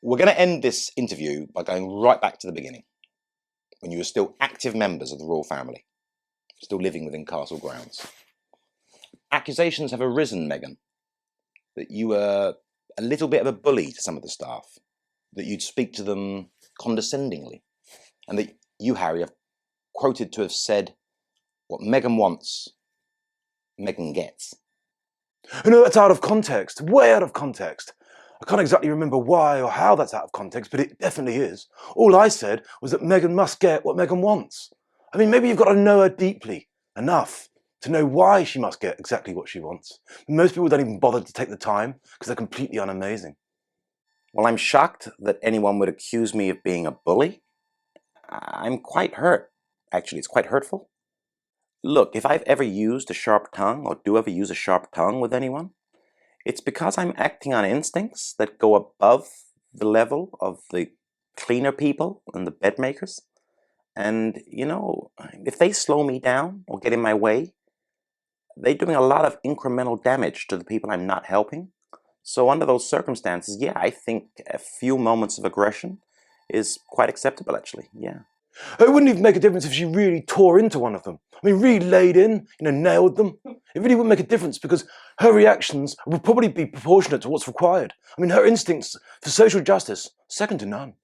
We're going to end this interview by going right back to the beginning, when you were still active members of the royal family, still living within castle grounds. Accusations have arisen, Meghan, that you were a little bit of a bully to some of the staff, that you'd speak to them condescendingly, and that you, Harry, are quoted to have said, "What Meghan wants, Meghan gets." No, that's out of context, way out of context. I can't exactly remember why or how that's out of context, but it definitely is. All I said was that Meghan must get what Meghan wants. I mean, maybe you've got to know her deeply enough to know why she must get exactly what she wants. Most people don't even bother to take the time because they're completely unamazing. Well, I'm shocked that anyone would accuse me of being a bully. I'm quite hurt. Actually, it's quite hurtful. Look, if I've ever used a sharp tongue, or do ever use a sharp tongue with anyone, it's because I'm acting on instincts that go above the level of the cleaner people and the bed makers. And, you know, if they slow me down or get in my way, they're doing a lot of incremental damage to the people I'm not helping. So under those circumstances, yeah, I think a few moments of aggression is quite acceptable, actually, yeah. It wouldn't even make a difference if she really tore into one of them. I mean, really laid in, nailed them. It really wouldn't make a difference because her reactions would probably be proportionate to what's required. I mean, her instincts for social justice, second to none.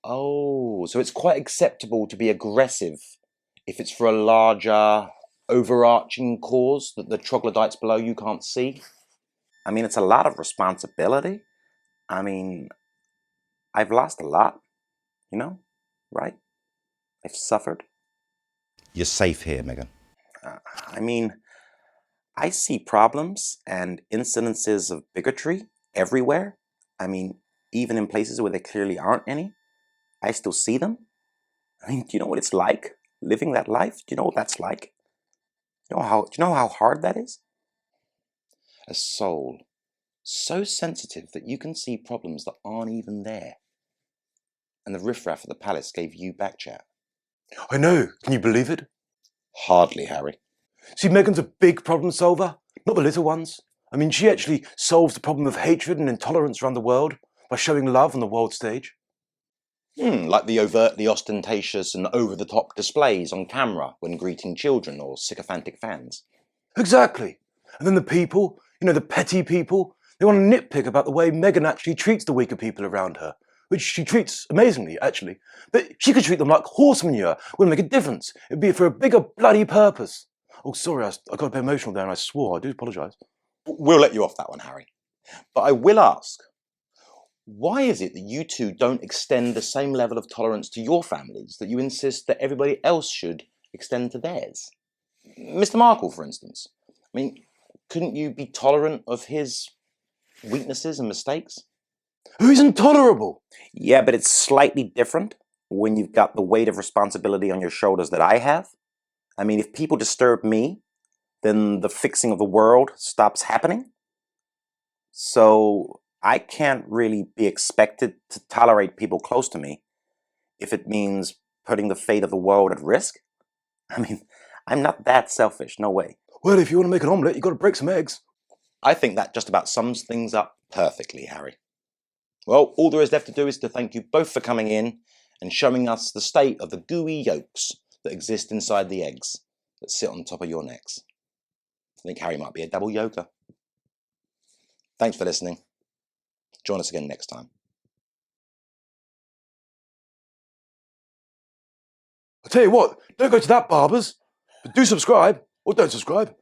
Oh, so it's quite acceptable to be aggressive if it's for a larger, overarching cause that the troglodytes below you can't see? I mean, it's a lot of responsibility. I mean, I've lost a lot, right? I've suffered. You're safe here, Meghan. I mean, I see problems and incidences of bigotry everywhere. I mean, even in places where there clearly aren't any, I still see them. I mean, do you know what it's like living that life? Do you know what that's like? Do you know how hard that is? A soul so sensitive that you can see problems that aren't even there. And the riffraff of the palace gave you back chat. I know. Can you believe it? Hardly, Harry. See, Meghan's a big problem solver, not the little ones. I mean, she actually solves the problem of hatred and intolerance around the world by showing love on the world stage. Like the overtly ostentatious and over-the-top displays on camera when greeting children or sycophantic fans. Exactly. And then the people, the petty people, they want to nitpick about the way Meghan actually treats the weaker people around her, which she treats amazingly, actually. But she could treat them like horse manure. It wouldn't make a difference. It'd be for a bigger bloody purpose. Oh, sorry, I got a bit emotional there and I swore. I do apologise. We'll let you off that one, Harry. But I will ask, why is it that you two don't extend the same level of tolerance to your families that you insist that everybody else should extend to theirs? Mr. Markle, for instance. I mean, couldn't you be tolerant of his weaknesses and mistakes? He's intolerable. Yeah, but it's slightly different when you've got the weight of responsibility on your shoulders that I have. I mean, if people disturb me, then the fixing of the world stops happening. So I can't really be expected to tolerate people close to me if it means putting the fate of the world at risk. I mean, I'm not that selfish, no way. Well, if you want to make an omelette, you've got to break some eggs. I think that just about sums things up perfectly, Harry. Well, all there is left to do is to thank you both for coming in and showing us the state of the gooey yolks that exist inside the eggs that sit on top of your necks. I think Harry might be a double yolker. Thanks for listening. Join us again next time. I tell you what, don't go to that barber's, but do subscribe or don't subscribe.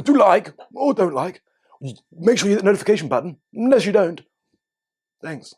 Do like or don't like. Make sure you hit the notification button, unless you don't. Thanks.